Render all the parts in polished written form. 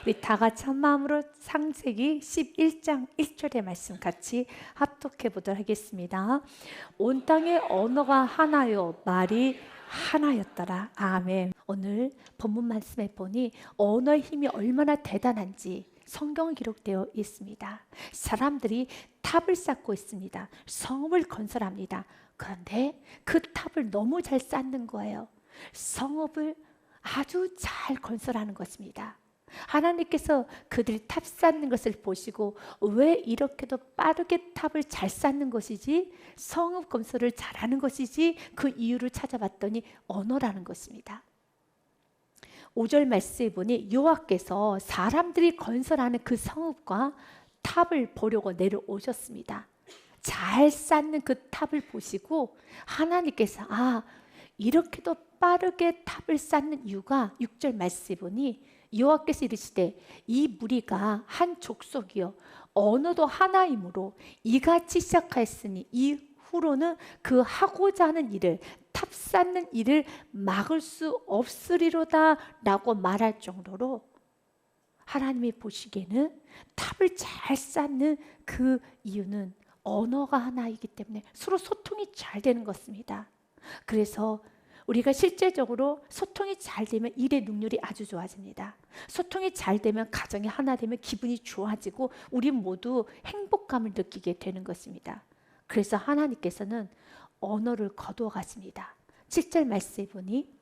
우리 다 같이 한 마음으로 창세기 11장 1절의 말씀 같이 합독해 보도록 하겠습니다. 온 땅의 언어가 하나요, 말이 하나였더라. 아멘. 오늘 본문 말씀에 보니 언어의 힘이 얼마나 대단한지 성경에 기록되어 있습니다. 사람들이 탑을 쌓고 있습니다. 성읍을 건설합니다. 그런데 그 탑을 너무 잘 쌓는 거예요. 성읍을 아주 잘 건설하는 것입니다. 하나님께서 그들이 탑 쌓는 것을 보시고 왜 이렇게도 빠르게 탑을 잘 쌓는 것이지, 성읍 건설을 잘하는 것이지, 그 이유를 찾아봤더니 언어라는 것입니다. 5절 말씀에 보니 여호와께서 사람들이 건설하는 그 성읍과 탑을 보려고 내려오셨습니다. 잘 쌓는 그 탑을 보시고 하나님께서 이렇게도 빠르게 탑을 쌓는 이유가 6절 말씀에 보니 여호와께서 이르시되 이 무리가 한 족속이요 언어도 하나이므로 이같이 시작하였으니 이후로는 그 하고자 하는 일을, 탑 쌓는 일을 막을 수 없으리로다 라고 말할 정도로 하나님이 보시기에는 탑을 잘 쌓는 그 이유는 언어가 하나이기 때문에 서로 소통이 잘 되는 것입니다. 그래서 우리가 실제적으로 소통이 잘 되면 일의 능률이 아주 좋아집니다. 소통이 잘 되면, 가정이 하나 되면 기분이 좋아지고 우리 모두 행복감을 느끼게 되는 것입니다. 그래서 하나님께서는 언어를 거두어 가십니다. 7절 말씀에 보니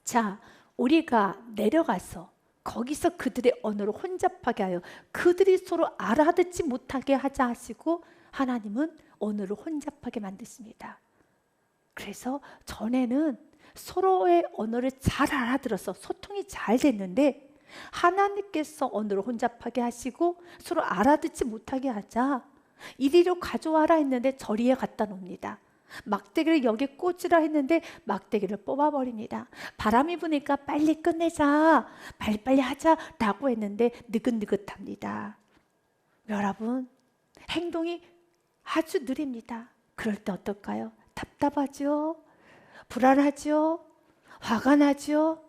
자, 우리가 내려가서 거기서 그들의 언어를 혼잡하게 하여 그들이 서로 알아듣지 못하게 하자 하시고 하나님은 언어를 혼잡하게 만드십니다. 그래서 전에는 서로의 언어를 잘 알아들어서 소통이 잘 됐는데 하나님께서 언어를 혼잡하게 하시고 서로 알아듣지 못하게 하자 이리로 가져와라 했는데 저리에 갖다 놓습니다. 막대기를 여기에 꽂으라 했는데 막대기를 뽑아버립니다. 바람이 부니까 빨리 끝내자, 빨리빨리 하자 라고 했는데 느긋느긋합니다. 여러분, 행동이 아주 느립니다. 그럴 때 어떨까요? 답답하죠? 불안하죠? 화가 나죠?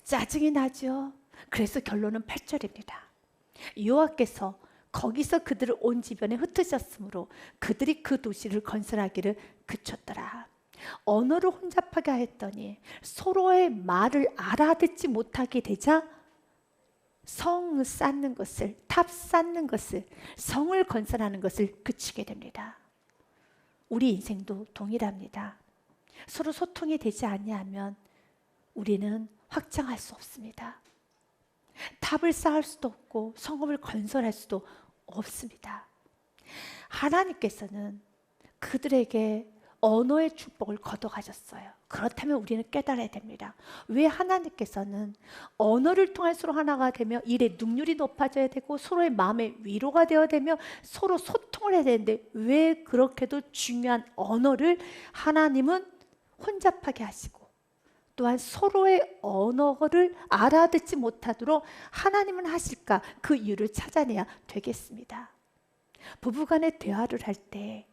짜증이 나죠? 그래서 결론은 8절입니다. 여호와께서 거기서 그들을 온 지변에 흩으셨으므로 그들이 그 도시를 건설하기를 그쳤더라. 언어를 혼잡하게 하였더니 서로의 말을 알아듣지 못하게 되자 성 쌓는 것을, 탑 쌓는 것을, 성을 건설하는 것을 그치게 됩니다. 우리 인생도 동일합니다. 서로 소통이 되지 아니하면 우리는 확장할 수 없습니다. 탑을 쌓을 수도 없고 성읍을 건설할 수도 없습니다. 하나님께서는 그들에게 언어의 축복을 거둬가셨어요. 그렇다면 우리는 깨달아야 됩니다. 왜 하나님께서는 언어를 통해 서로 하나가 되며 일의 능률이 높아져야 되고 서로의 마음의 위로가 되어야 되며 서로 소통을 해야 되는데 왜 그렇게도 중요한 언어를 하나님은 혼잡하게 하시고 또한 서로의 언어를 알아듣지 못하도록 하나님은 하실까? 그 이유를 찾아내야 되겠습니다. 부부간의 대화를 할 때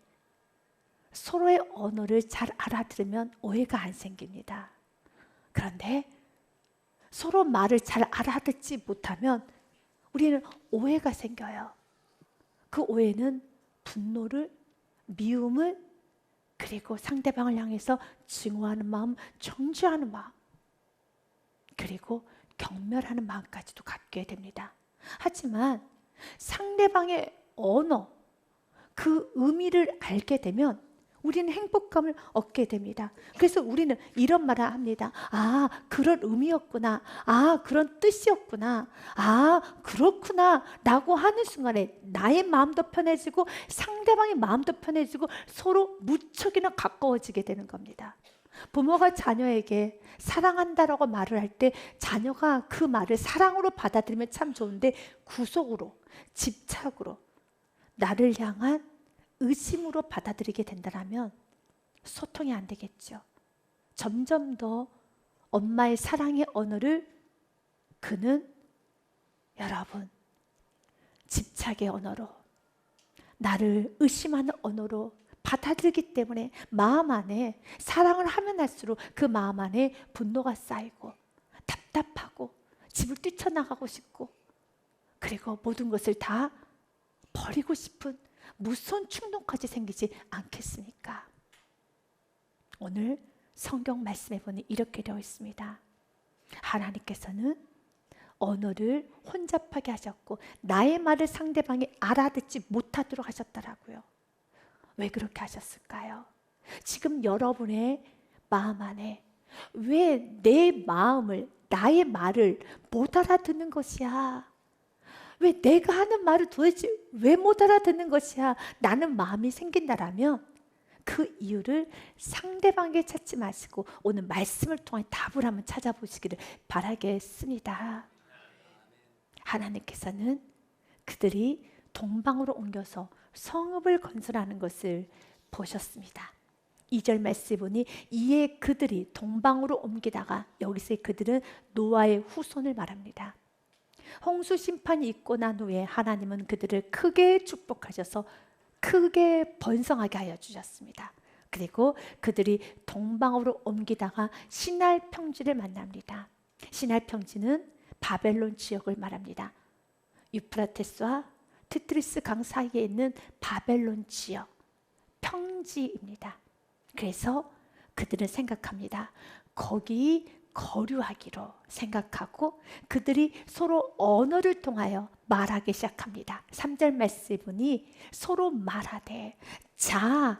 서로의 언어를 잘 알아들으면 오해가 안 생깁니다. 그런데 서로 말을 잘 알아듣지 못하면 우리는 오해가 생겨요. 그 오해는 분노를, 미움을, 그리고 상대방을 향해서 증오하는 마음, 정죄하는 마음, 그리고 경멸하는 마음까지도 갖게 됩니다. 하지만 상대방의 언어, 그 의미를 알게 되면 우리는 행복감을 얻게 됩니다. 그래서 우리는 이런 말을 합니다. 그런 의미였구나. 그런 뜻이었구나. 그렇구나 라고 하는 순간에 나의 마음도 편해지고 상대방의 마음도 편해지고 서로 무척이나 가까워지게 되는 겁니다. 부모가 자녀에게 사랑한다라고 말을 할 때 자녀가 그 말을 사랑으로 받아들이면 참 좋은데 구속으로, 집착으로, 나를 향한 의심으로 받아들이게 된다면 소통이 안 되겠죠. 점점 더 엄마의 사랑의 언어를 그는 여러분 집착의 언어로, 나를 의심하는 언어로 받아들이기 때문에 마음 안에 사랑을 하면 할수록 그 마음 안에 분노가 쌓이고 답답하고 집을 뛰쳐나가고 싶고, 그리고 모든 것을 다 버리고 싶은 무서운 충동까지 생기지 않겠습니까? 오늘 성경 말씀해 보니 이렇게 되어 있습니다. 하나님께서는 언어를 혼잡하게 하셨고 나의 말을 상대방이 알아듣지 못하도록 하셨더라고요. 왜 그렇게 하셨을까요? 지금 여러분의 마음 안에 왜 내 마음을, 나의 말을 못 알아듣는 것이야? 왜 내가 하는 말을 도대체 왜 못 알아듣는 것이야? 나는 마음이 생긴다라면 그 이유를 상대방에게 찾지 마시고 오늘 말씀을 통해 답을 한번 찾아보시기를 바라겠습니다. 하나님께서는 그들이 동방으로 옮겨서 성읍을 건설하는 것을 보셨습니다. 2절 말씀 보니 이에 그들이 동방으로 옮기다가, 여기서 그들은 노아의 후손을 말합니다. 홍수 심판이 있고 난 후에 하나님은 그들을 크게 축복하셔서 크게 번성하게 하여 주셨습니다. 그리고 그들이 동방으로 옮기다가 시날 평지를 만납니다. 시날 평지는 바벨론 지역을 말합니다. 유프라테스와 티그리스 강 사이에 있는 바벨론 지역, 평지입니다. 그래서 그들은 생각합니다. 거기 거류하기로 생각하고 그들이 서로 언어를 통하여 말하기 시작합니다. 3절 말씀 보니 서로 말하되 자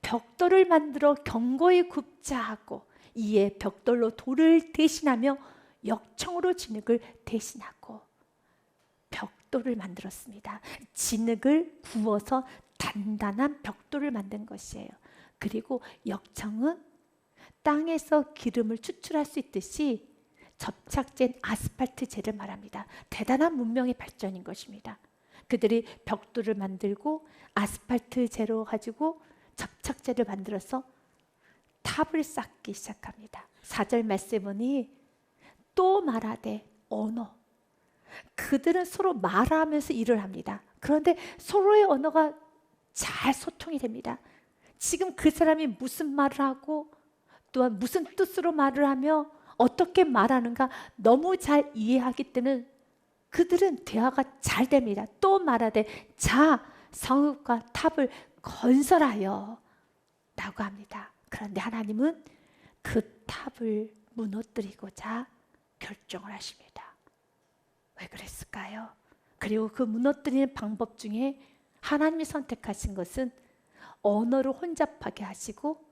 벽돌을 만들어 견고히 굽자 하고 이에 벽돌로 돌을 대신하며 역청으로 진흙을 대신하고, 벽돌을 만들었습니다. 진흙을 구워서 단단한 벽돌을 만든 것이에요. 그리고 역청은 땅에서 기름을 추출할 수 있듯이 접착된 아스팔트재를 말합니다. 대단한 문명의 발전인 것입니다. 그들이 벽돌을 만들고 아스팔트재로 가지고 접착제를 만들어서 탑을 쌓기 시작합니다. 4절 말씀 보니 또 말하되 언어. 그들은 서로 말하면서 일을 합니다. 그런데 서로의 언어가 잘 소통이 됩니다. 지금 그 사람이 무슨 말을 하고 또한 무슨 뜻으로 말을 하며 어떻게 말하는가 너무 잘 이해하기 때문에 그들은 대화가 잘 됩니다. 또 말하되 자 성읍과 탑을 건설하여 라고 합니다. 그런데 하나님은 그 탑을 무너뜨리고자 결정을 하십니다. 왜 그랬을까요? 그리고 그 무너뜨리는 방법 중에 하나님이 선택하신 것은 언어를 혼잡하게 하시고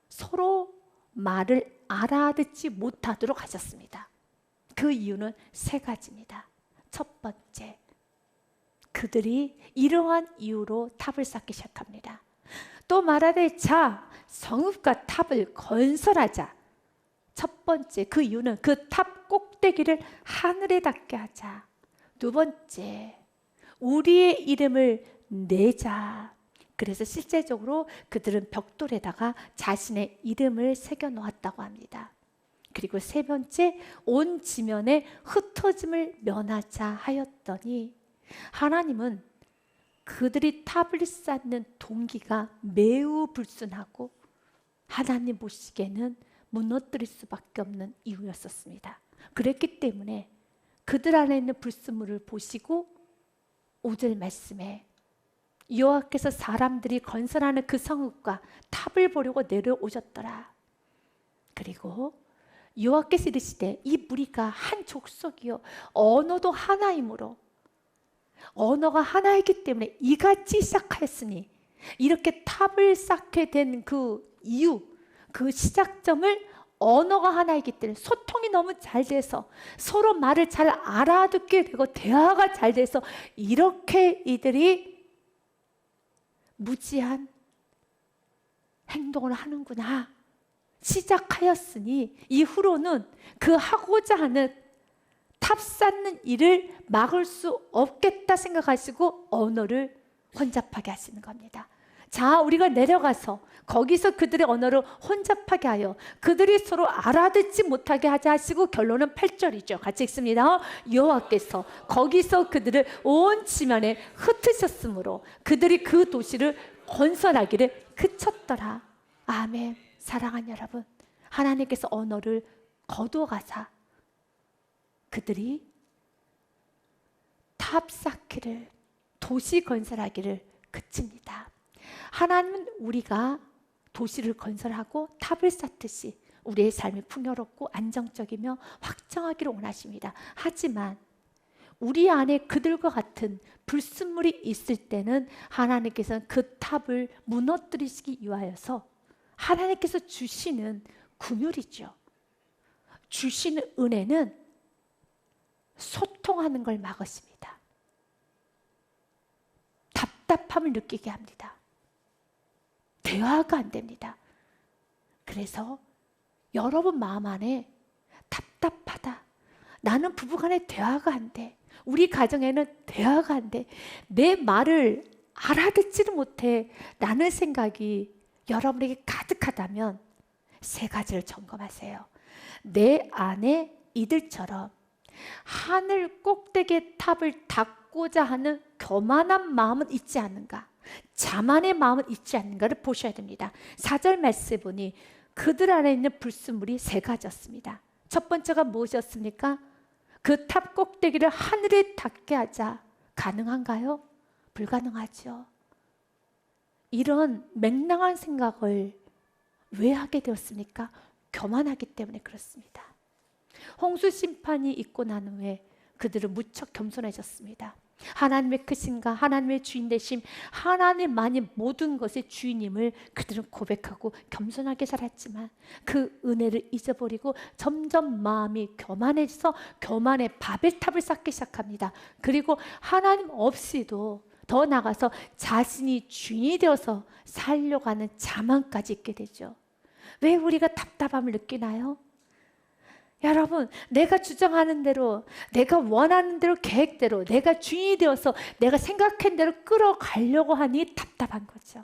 서로 말을 알아듣지 못하도록 하셨습니다. 그 이유는 세 가지입니다. 첫 번째, 그들이 이러한 이유로 탑을 쌓기 시작합니다. 또 말하되 자 성읍과 탑을 건설하자. 첫 번째, 그 이유는 그 탑 꼭대기를 하늘에 닿게 하자. 두 번째, 우리의 이름을 내자. 그래서 실제적으로 그들은 벽돌에다가 자신의 이름을 새겨 놓았다고 합니다. 그리고 세 번째, 온 지면에 흩어짐을 면하자 하였더니 하나님은 그들이 탑을 쌓는 동기가 매우 불순하고 하나님 보시기에는 무너뜨릴 수밖에 없는 이유였었습니다. 그랬기 때문에 그들 안에 있는 불순물을 보시고 5절 말씀에 여호와께서 사람들이 건설하는 그 성읍과 탑을 보려고 내려오셨더라. 그리고 여호와께서 이르시되 이 무리가 한 족속이요 언어도 하나이므로, 언어가 하나이기 때문에 이같이 시작하였으니, 이렇게 탑을 쌓게 된 그 이유, 그 시작점을 언어가 하나이기 때문에 소통이 너무 잘 돼서 서로 말을 잘 알아듣게 되고 대화가 잘 돼서 이렇게 이들이 무지한 행동을 하는구나 시작하였으니 이후로는 그 하고자 하는 탑 쌓는 일을 막을 수 없겠다 생각하시고 언어를 혼잡하게 하시는 겁니다. 자, 우리가 내려가서 거기서 그들의 언어를 혼잡하게 하여 그들이 서로 알아듣지 못하게 하자 하시고 결론은 8절이죠. 같이 읽습니다. 여호와께서 거기서 그들을 온 지면에 흩으셨으므로 그들이 그 도시를 건설하기를 그쳤더라. 아멘. 사랑하는 여러분, 하나님께서 언어를 거두어 가사 그들이 탑 쌓기를, 도시 건설하기를 그칩니다. 하나님은 우리가 도시를 건설하고 탑을 쌓듯이 우리의 삶이 풍요롭고 안정적이며 확정하기를 원하십니다. 하지만 우리 안에 그들과 같은 불순물이 있을 때는 하나님께서는 그 탑을 무너뜨리시기 위하여서 하나님께서 주시는 긍휼이죠. 주시는 은혜는 소통하는 걸 막으십니다. 답답함을 느끼게 합니다. 대화가 안 됩니다. 그래서 여러분 마음 안에 답답하다. 나는 부부간에 대화가 안 돼. 우리 가정에는 대화가 안 돼. 내 말을 알아듣지를 못해. 라는 생각이 여러분에게 가득하다면 세 가지를 점검하세요. 내 안에 이들처럼 하늘 꼭대기의 탑을 닦고자 하는 교만한 마음은 있지 않는가? 자만의 마음은 있지 않는가를 보셔야 됩니다. 4절 말씀에 보니 그들 안에 있는 불순물이 세 가지였습니다. 첫 번째가 무엇이었습니까? 그 탑 꼭대기를 하늘에 닿게 하자. 가능한가요? 불가능하죠. 이런 맹랑한 생각을 왜 하게 되었습니까? 교만하기 때문에 그렇습니다. 홍수 심판이 있고 난 후에 그들은 무척 겸손해졌습니다. 하나님의 크신가, 하나님의 주인 되심, 하나님만이 모든 것의 주인임을 그들은 고백하고 겸손하게 살았지만 그 은혜를 잊어버리고 점점 마음이 교만해져서 교만의 바벨탑을 쌓기 시작합니다. 그리고 하나님 없이도 더 나가서 자신이 주인이 되어서 살려고 하는 자만까지 있게 되죠. 왜 우리가 답답함을 느끼나요? 여러분, 내가 주장하는 대로, 내가 원하는 대로, 계획대로, 내가 주인이 되어서 내가 생각한 대로 끌어가려고 하니 답답한 거죠.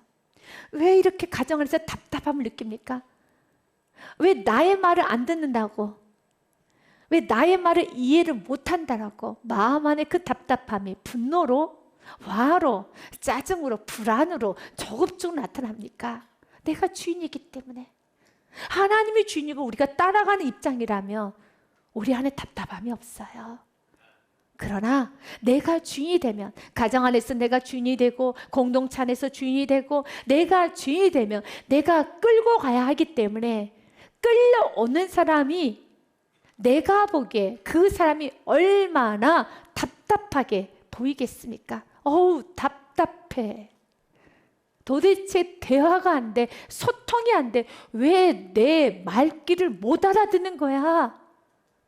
왜 이렇게 가정에서 답답함을 느낍니까? 왜 나의 말을 안 듣는다고? 왜 나의 말을 이해를 못한다라고? 마음 안에 그 답답함이 분노로, 화로, 짜증으로, 불안으로 조급조급 나타납니까? 내가 주인이기 때문에. 하나님이 주인이고 우리가 따라가는 입장이라면 우리 안에 답답함이 없어요. 그러나 내가 주인이 되면, 가정 안에서 내가 주인이 되고 공동체 안에서 주인이 되고 내가 주인이 되면 내가 끌고 가야 하기 때문에 끌려오는 사람이 내가 보기에 그 사람이 얼마나 답답하게 보이겠습니까? 어우, 답답해. 도대체 대화가 안 돼. 소통이 안 돼. 왜 내 말귀를 못 알아듣는 거야?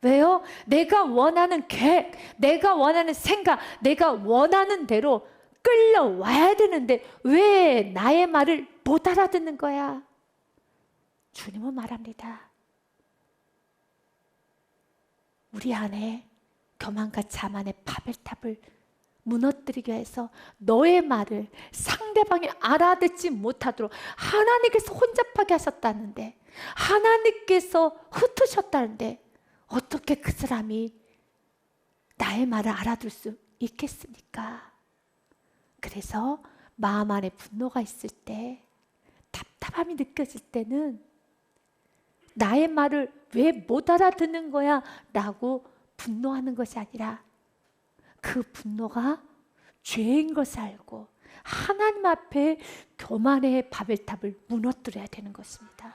왜요? 내가 원하는 계획, 내가 원하는 생각, 내가 원하는 대로 끌려와야 되는데 왜 나의 말을 못 알아듣는 거야? 주님은 말합니다. 우리 안에 교만과 자만의 바벨탑을 무너뜨리기 위해서 너의 말을 상대방이 알아듣지 못하도록 하나님께서 혼잡하게 하셨다는데, 하나님께서 흩으셨다는데 어떻게 그 사람이 나의 말을 알아들 수 있겠습니까? 그래서 마음 안에 분노가 있을 때, 답답함이 느껴질 때는 나의 말을 왜 못 알아듣는 거야? 라고 분노하는 것이 아니라 그 분노가 죄인 것을 알고 하나님 앞에 교만의 바벨탑을 무너뜨려야 되는 것입니다.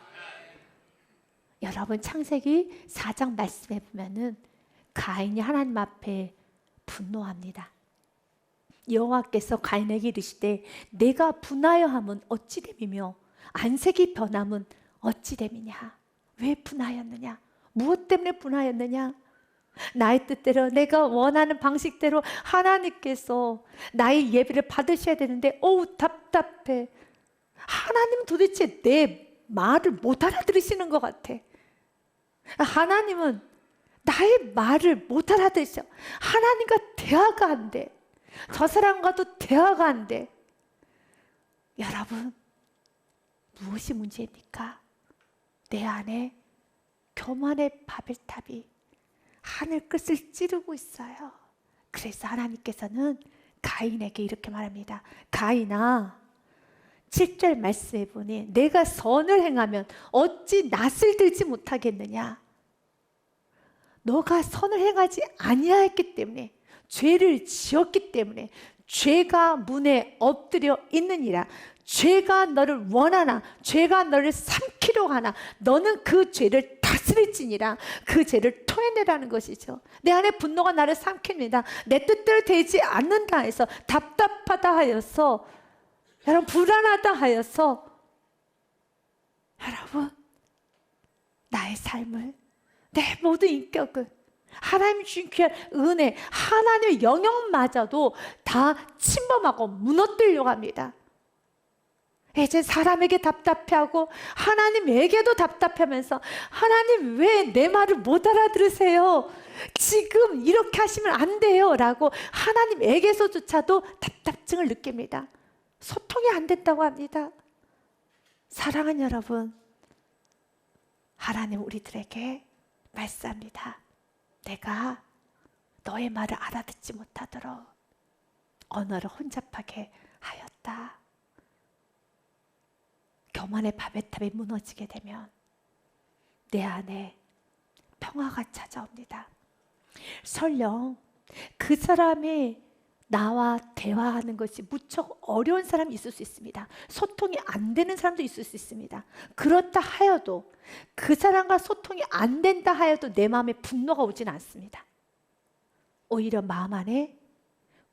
여러분, 창세기 4장 말씀에 보면은 가인이 하나님 앞에 분노합니다. 여호와께서 가인에게 이르시되 내가 분하여 함은 어찌 됨이며 안색이 변함은 어찌 됨이냐? 왜 분하였느냐? 무엇 때문에 분하였느냐? 나의 뜻대로, 내가 원하는 방식대로 하나님께서 나의 예배를 받으셔야 되는데 어우, 답답해. 하나님은 도대체 내 말을 못 알아들으시는 것 같아. 하나님은 나의 말을 못 알아들으셔. 하나님과 대화가 안 돼. 저 사람과도 대화가 안 돼. 여러분, 무엇이 문제입니까? 내 안에 교만의 바벨탑이 하늘 끝을 찌르고 있어요. 그래서 하나님께서는 가인에게 이렇게 말합니다. 가인아, 7절 말씀해 보니 내가 선을 행하면 어찌 낯을 들지 못하겠느냐? 너가 선을 행하지 아니하였기 때문에, 죄를 지었기 때문에 죄가 문에 엎드려 있느니라. 죄가 너를 원하나 죄가 너를 삼키려 하나 너는 그 죄를 다스릴지니라. 그 죄를 토해내라는 것이죠. 내 안에 분노가 나를 삼킵니다. 내 뜻대로 되지 않는다 해서, 답답하다 하여서, 여러분 불안하다 하여서, 여러분 나의 삶을, 내 모든 인격을 하나님이 주신 귀한 은혜, 하나님의 영역마저도 다 침범하고 무너뜨리려고 합니다. 이제 사람에게 답답해하고 하나님에게도 답답해하면서, 하나님 왜 내 말을 못 알아들으세요? 지금 이렇게 하시면 안 돼요 라고 하나님에게서조차도 답답증을 느낍니다. 소통이 안 된다고 합니다. 사랑하는 여러분, 하나님 우리들에게 말씀합니다. 내가 너의 말을 알아듣지 못하도록 언어를 혼잡하게 하였다. 교만의 바벨탑이 무너지게 되면 내 안에 평화가 찾아옵니다. 설령 그 사람이 나와 대화하는 것이 무척 어려운 사람이 있을 수 있습니다. 소통이 안 되는 사람도 있을 수 있습니다. 그렇다 하여도, 그 사람과 소통이 안 된다 하여도 내 마음에 분노가 오진 않습니다. 오히려 마음 안에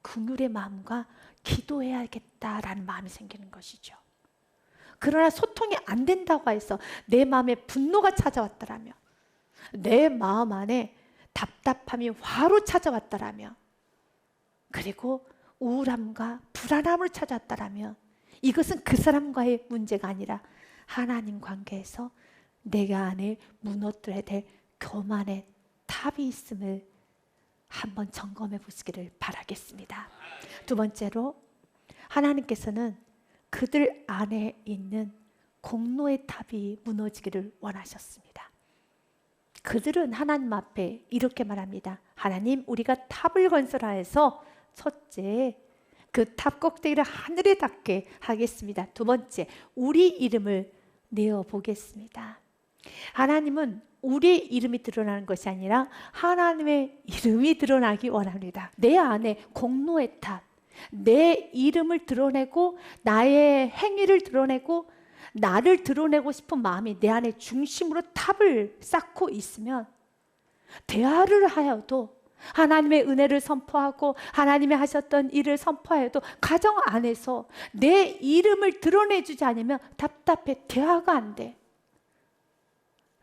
긍휼의 마음과 기도해야겠다라는 마음이 생기는 것이죠. 그러나 소통이 안 된다고 해서 내 마음에 분노가 찾아왔더라면, 내 마음 안에 답답함이 화로 찾아왔더라면, 그리고 우울함과 불안함을 찾았다라면, 이것은 그 사람과의 문제가 아니라 하나님 관계에서 내가 안에 무너뜨려야 될 교만의 탑이 있음을 한번 점검해 보시기를 바라겠습니다. 두 번째로, 하나님께서는 그들 안에 있는 공로의 탑이 무너지기를 원하셨습니다. 그들은 하나님 앞에 이렇게 말합니다. 하나님, 우리가 탑을 건설하여서, 첫째, 그 탑 꼭대기를 하늘에 닿게 하겠습니다. 두 번째, 우리 이름을 내어 보겠습니다. 하나님은 우리의 이름이 드러나는 것이 아니라 하나님의 이름이 드러나기 원합니다. 내 안에 공로의 탑, 내 이름을 드러내고 나의 행위를 드러내고 나를 드러내고 싶은 마음이 내 안에 중심으로 탑을 쌓고 있으면, 대화를 하여도 하나님의 은혜를 선포하고 하나님이 하셨던 일을 선포하여도 가정 안에서 내 이름을 드러내주지 않으면 답답해. 대화가 안 돼.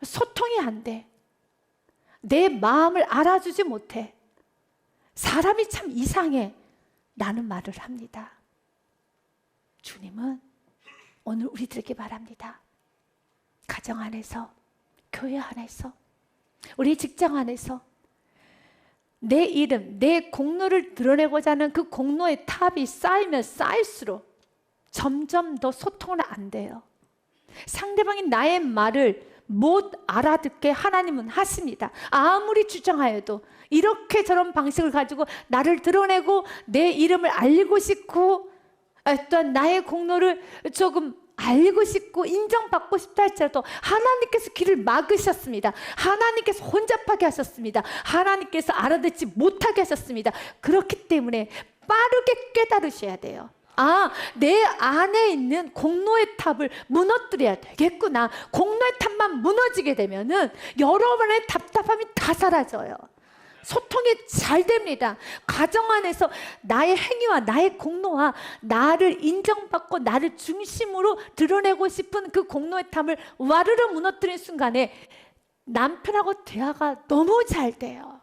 소통이 안 돼. 내 마음을 알아주지 못해. 사람이 참 이상해 라는 말을 합니다. 주님은 오늘 우리들에게 말합니다. 가정 안에서, 교회 안에서, 우리 직장 안에서 내 이름, 내 공로를 드러내고자 하는 그 공로의 탑이 쌓이면 쌓일수록 점점 더 소통은 안 돼요. 상대방이 나의 말을 못 알아듣게 하나님은 하십니다. 아무리 주장하여도 이렇게 저런 방식을 가지고 나를 드러내고 내 이름을 알리고 싶고, 또한 나의 공로를 조금 알고 싶고 인정받고 싶다 할지라도 하나님께서 길을 막으셨습니다. 하나님께서 혼잡하게 하셨습니다. 하나님께서 알아듣지 못하게 하셨습니다. 그렇기 때문에 빠르게 깨달으셔야 돼요. 아, 내 안에 있는 공로의 탑을 무너뜨려야 되겠구나. 공로의 탑만 무너지게 되면은 여러분의 답답함이 다 사라져요. 소통이 잘 됩니다. 가정 안에서 나의 행위와 나의 공로와 나를 인정받고 나를 중심으로 드러내고 싶은 그 공로의 탑을 와르르 무너뜨리는 순간에 남편하고 대화가 너무 잘 돼요.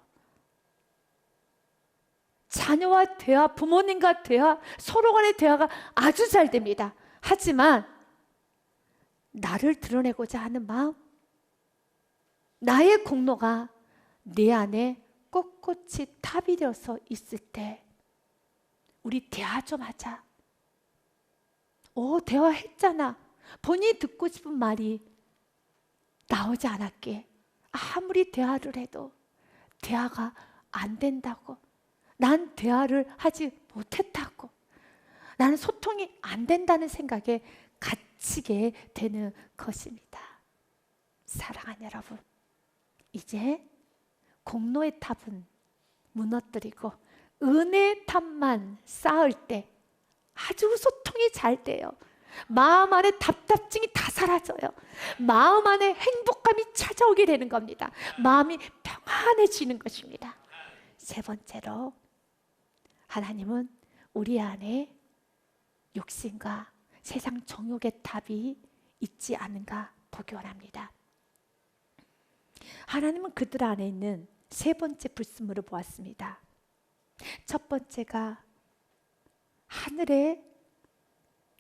자녀와 대화, 부모님과 대화, 서로 간의 대화가 아주 잘 됩니다. 하지만 나를 드러내고자 하는 마음, 나의 공로가 내 안에 꼿꼿이 탑이 되어서 있을 때 우리 대화 좀 하자. 대화했잖아. 본인이 듣고 싶은 말이 나오지 않았기에 아무리 대화를 해도 대화가 안 된다고, 난 대화를 하지 못했다고, 나는 소통이 안 된다는 생각에 갇히게 되는 것입니다. 사랑하는 여러분, 이제 공로의 탑은 무너뜨리고 은혜의 탑만 쌓을 때 아주 소통이 잘 돼요. 마음 안에 답답증이 다 사라져요. 마음 안에 행복감이 찾아오게 되는 겁니다. 마음이 평안해지는 것입니다. 세 번째로, 하나님은 우리 안에 욕심과 세상 정욕의 탑이 있지 않은가 보기 원합니다. 하나님은 그들 안에 있는 세 번째 불순물을 보았습니다. 첫 번째가 하늘에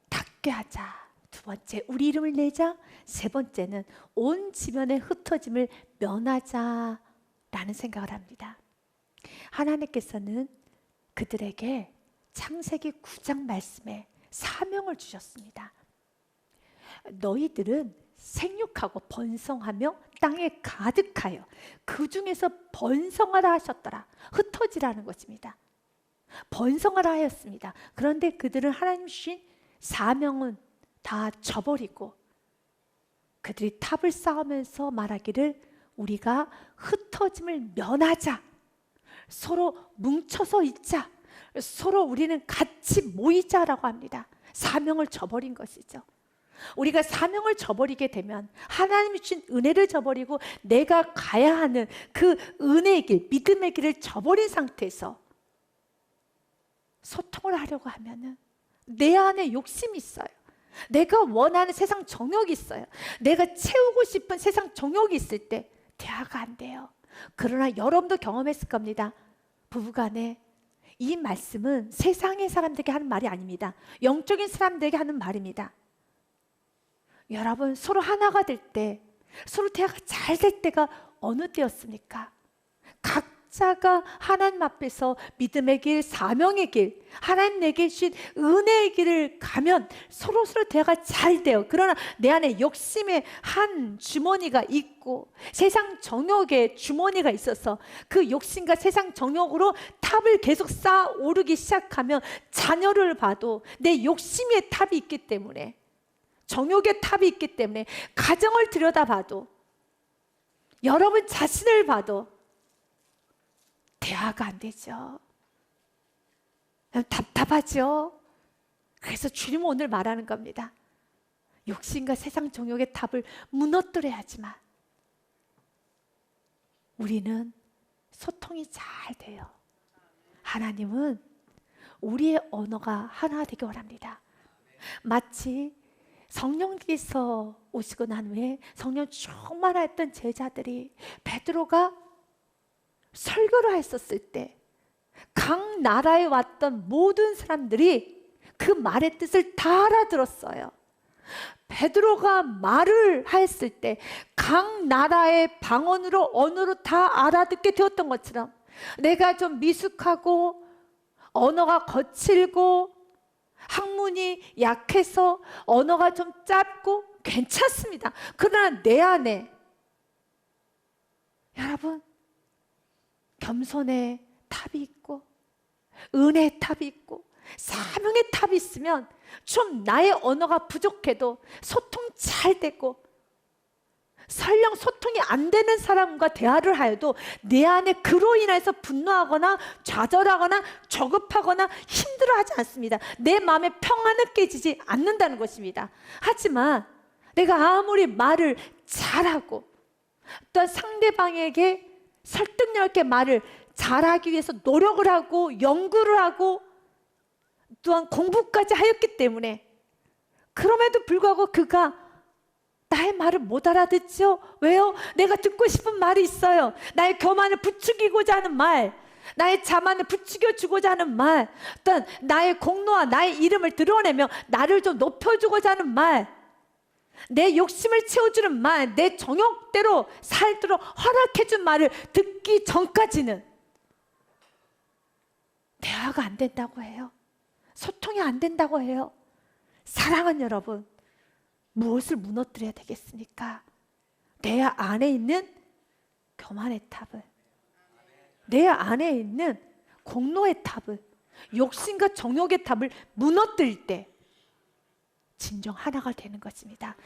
닿게 하자. 두 번째, 우리 이름을 내자. 세 번째는 온 지면의 흩어짐을 면하자 라는 생각을 합니다. 하나님께서는 그들에게 창세기 9장 말씀에 사명을 주셨습니다. 너희들은 생육하고 번성하며 땅에 가득하여 그 중에서 번성하라 하셨더라. 흩어지라는 것입니다. 번성하라 하였습니다. 그런데 그들은 하나님 주신 사명은 다 저버리고 그들이 탑을 쌓으면서 말하기를 우리가 흩어짐을 면하자. 서로 뭉쳐서 있자. 서로 우리는 같이 모이자라고 합니다. 사명을 저버린 것이죠. 우리가 사명을 저버리게 되면 하나님이 주신 은혜를 저버리고 내가 가야 하는 그 은혜의 길, 믿음의 길을 저버린 상태에서 소통을 하려고 하면은 내 안에 욕심이 있어요. 내가 원하는 세상 정욕이 있어요. 내가 채우고 싶은 세상 정욕이 있을 때 대화가 안 돼요. 그러나 여러분도 경험했을 겁니다. 부부간에 이 말씀은 세상의 사람들에게 하는 말이 아닙니다. 영적인 사람들에게 하는 말입니다. 여러분, 서로 하나가 될 때, 서로 대화가 잘 될 때가 어느 때였습니까? 각자가 하나님 앞에서 믿음의 길, 사명의 길, 하나님 내게 주신 은혜의 길을 가면 서로 대화가 잘 돼요. 그러나 내 안에 욕심의 한 주머니가 있고 세상 정욕의 주머니가 있어서 그 욕심과 세상 정욕으로 탑을 계속 쌓아 오르기 시작하면 자녀를 봐도 내 욕심의 탑이 있기 때문에, 정욕의 탑이 있기 때문에 가정을 들여다봐도, 여러분 자신을 봐도 대화가 안 되죠. 답답하죠. 그래서 주님은 오늘 말하는 겁니다. 욕심과 세상 정욕의 탑을 무너뜨려야지만 우리는 소통이 잘 돼요. 하나님은 우리의 언어가 하나 되기 원합니다. 마치 성령께서 오시고 난 후에 성령 충만했던 제자들이 베드로가 설교를 했었을 때 각 나라에 왔던 모든 사람들이 그 말의 뜻을 다 알아들었어요. 베드로가 말을 했을 때 각 나라의 방언으로 언어로 다 알아듣게 되었던 것처럼 내가 좀 미숙하고 언어가 거칠고 학문이 약해서 언어가 좀 짧고 괜찮습니다. 그러나 내 안에 여러분 겸손의 탑이 있고 은혜의 탑이 있고 사명의 탑이 있으면 좀 나의 언어가 부족해도 소통 잘 되고, 설령 소통이 안 되는 사람과 대화를 하여도 내 안에 그로 인해서 분노하거나 좌절하거나 저급하거나 힘들어하지 않습니다. 내 마음에 평안은 깨지지 않는다는 것입니다. 하지만 내가 아무리 말을 잘하고 또한 상대방에게 설득력 있게 말을 잘하기 위해서 노력을 하고 연구를 하고 또한 공부까지 하였기 때문에, 그럼에도 불구하고 그가 나의 말을 못 알아듣죠? 왜요? 내가 듣고 싶은 말이 있어요. 나의 교만을 부추기고자 하는 말, 나의 자만을 부추겨주고자 하는 말, 또한 나의 공로와 나의 이름을 드러내며 나를 좀 높여주고자 하는 말, 내 욕심을 채워주는 말, 내 정욕대로 살도록 허락해준 말을 듣기 전까지는 대화가 안 된다고 해요. 소통이 안 된다고 해요. 사랑하는 여러분, 무엇을 무너뜨려야 되겠습니까? 내 안에 있는 교만의 탑을, 내 안에 있는 공로의 탑을, 욕심과 정욕의 탑을 무너뜨릴 때 진정 하나가 되는 것입니다.